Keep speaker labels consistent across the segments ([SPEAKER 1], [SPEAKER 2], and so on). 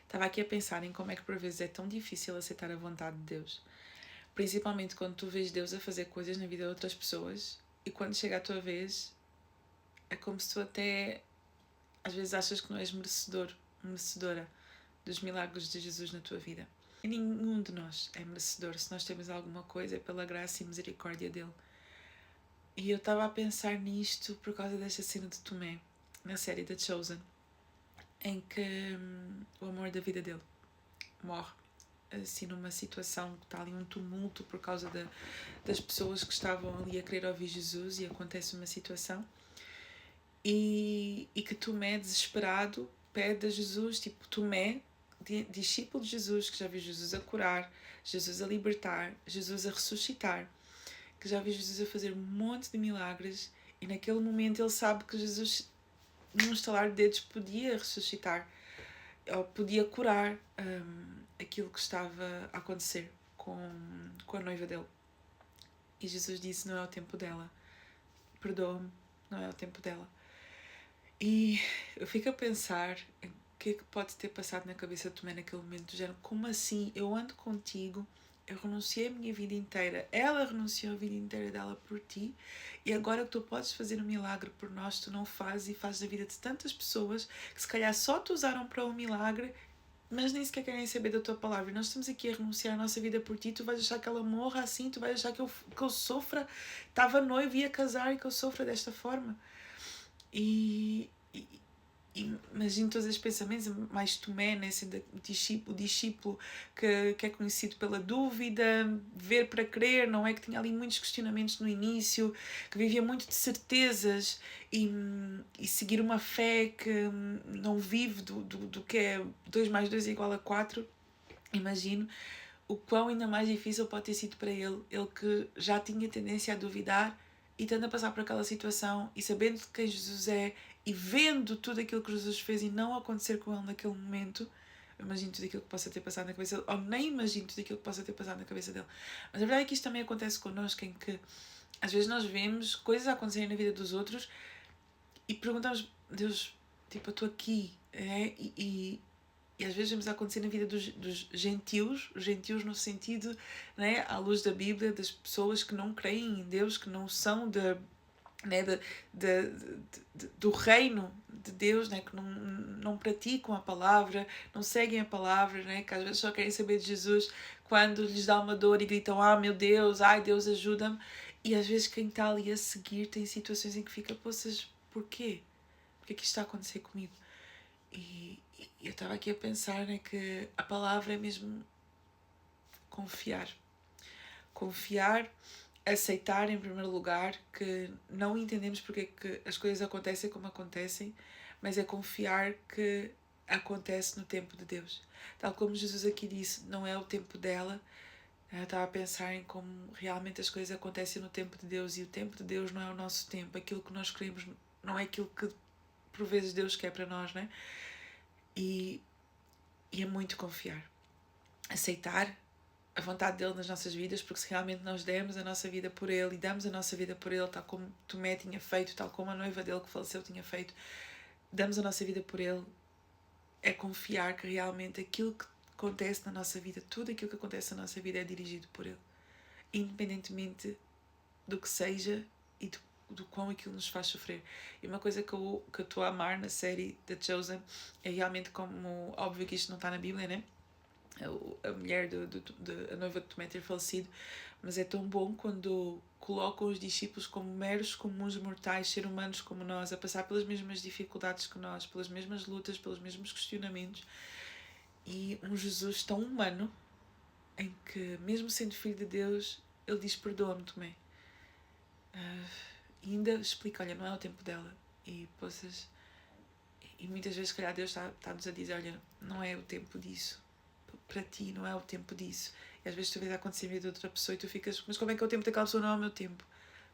[SPEAKER 1] Estava aqui a pensar em como é que por vezes é tão difícil aceitar a vontade de Deus. Principalmente quando tu vês Deus a fazer coisas na vida de outras pessoas e quando chega a tua vez é como se tu até às vezes achas que não és merecedora dos milagres de Jesus na tua vida. E nenhum de nós é merecedor. Se nós temos alguma coisa é pela graça e misericórdia dele. E eu estava a pensar nisto por causa desta cena de Tomé, na série The Chosen, em que o amor da vida dele morre assim numa situação que está ali um tumulto por causa das pessoas que estavam ali a querer ouvir Jesus, e acontece uma situação e que Tomé, desesperado, pede a Jesus, tipo, Tomé, discípulo de Jesus, que já viu Jesus a curar, Jesus a libertar, Jesus a ressuscitar, que já viu Jesus a fazer um monte de milagres, e naquele momento ele sabe que Jesus, num estalar de dedos, podia ressuscitar ou podia curar aquilo que estava a acontecer com a noiva dele. E Jesus disse: não é o tempo dela, perdoa-me, não é o tempo dela. E eu fico a pensar em o que é que pode ter passado na cabeça de Tomé naquele momento, do género, como assim? Eu ando contigo, eu renunciei a minha vida inteira, ela renunciou a vida inteira dela por ti, e agora que tu podes fazer um milagre por nós, tu não fazes, e fazes a vida de tantas pessoas que se calhar só te usaram para um milagre, mas nem sequer querem saber da tua palavra. E nós estamos aqui a renunciar a nossa vida por ti, tu vais achar que ela morra assim, tu vais achar que eu sofra, estava noiva, ia casar e que eu sofra desta forma. E imagino todos esses pensamentos, mais Tomé, né, sendo o discípulo que é conhecido pela dúvida, ver para crer, não é? Que tinha ali muitos questionamentos no início, que vivia muito de certezas e seguir uma fé que não vive do que é 2 mais 2 igual a 4. Imagino o quão ainda mais difícil pode ter sido para ele que já tinha tendência a duvidar, e estando a passar por aquela situação e sabendo de quem Jesus é e vendo tudo aquilo que Jesus fez e não acontecer com ele naquele momento. Eu imagino tudo aquilo que possa ter passado na cabeça dele, ou nem imagino tudo aquilo que possa ter passado na cabeça dele. Mas a verdade é que isto também acontece connosco, em que às vezes nós vemos coisas a acontecerem na vida dos outros e perguntamos: Deus, tipo, eu estou aqui, e às vezes vemos acontecer na vida dos gentios, os gentios no sentido, né, à luz da Bíblia, das pessoas que não creem em Deus, que não são né, do reino de Deus, né, que não praticam a palavra, não seguem a palavra, né, que às vezes só querem saber de Jesus quando lhes dá uma dor e gritam: ah, meu Deus, ai, Deus, ajuda-me. E às vezes quem está ali a seguir tem situações em que fica: poças, porquê? Porquê que isto está a acontecer comigo? E eu estava aqui a pensar, né, que a palavra é mesmo confiar. Confiar, aceitar em primeiro lugar que não entendemos porque que as coisas acontecem como acontecem, mas é confiar que acontece no tempo de Deus. Tal como Jesus aqui disse, não é o tempo dela. Eu estava a pensar em como realmente as coisas acontecem no tempo de Deus, e o tempo de Deus não é o nosso tempo. Aquilo que nós queremos não é aquilo que por vezes Deus quer para nós, né? E é muito confiar. Aceitar a vontade dele nas nossas vidas, porque se realmente nós demos a nossa vida por ele e damos a nossa vida por ele, tal como Tomé tinha feito, tal como a noiva dele que faleceu tinha feito, damos a nossa vida por ele, é confiar que realmente aquilo que acontece na nossa vida, tudo aquilo que acontece na nossa vida é dirigido por ele, independentemente do que seja e do quão aquilo nos faz sofrer. E uma coisa que eu estou a amar na série The Chosen é realmente como, óbvio que isto não está na Bíblia, né? A mulher a noiva de Tomé ter falecido, mas é tão bom quando colocam os discípulos como meros comuns mortais, seres humanos como nós, a passar pelas mesmas dificuldades que nós, pelas mesmas lutas, pelos mesmos questionamentos, e um Jesus tão humano, em que mesmo sendo filho de Deus, ele diz: perdoa-me, Tomé. E ainda explica: olha, não é o tempo dela. E muitas vezes, se calhar, Deus está-nos a dizer: olha, não é o tempo disso. Para ti não é o tempo disso. E às vezes tu vês acontecer a vida de outra pessoa e tu ficas: mas como é que é o tempo daquela pessoa? Não é o meu tempo.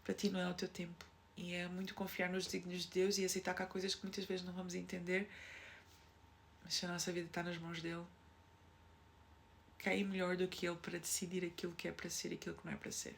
[SPEAKER 1] Para ti não é o teu tempo. E é muito confiar nos desígnios de Deus e aceitar que há coisas que muitas vezes não vamos entender, mas se a nossa vida está nas mãos dele, quem é melhor do que ele para decidir aquilo que é para ser e aquilo que não é para ser?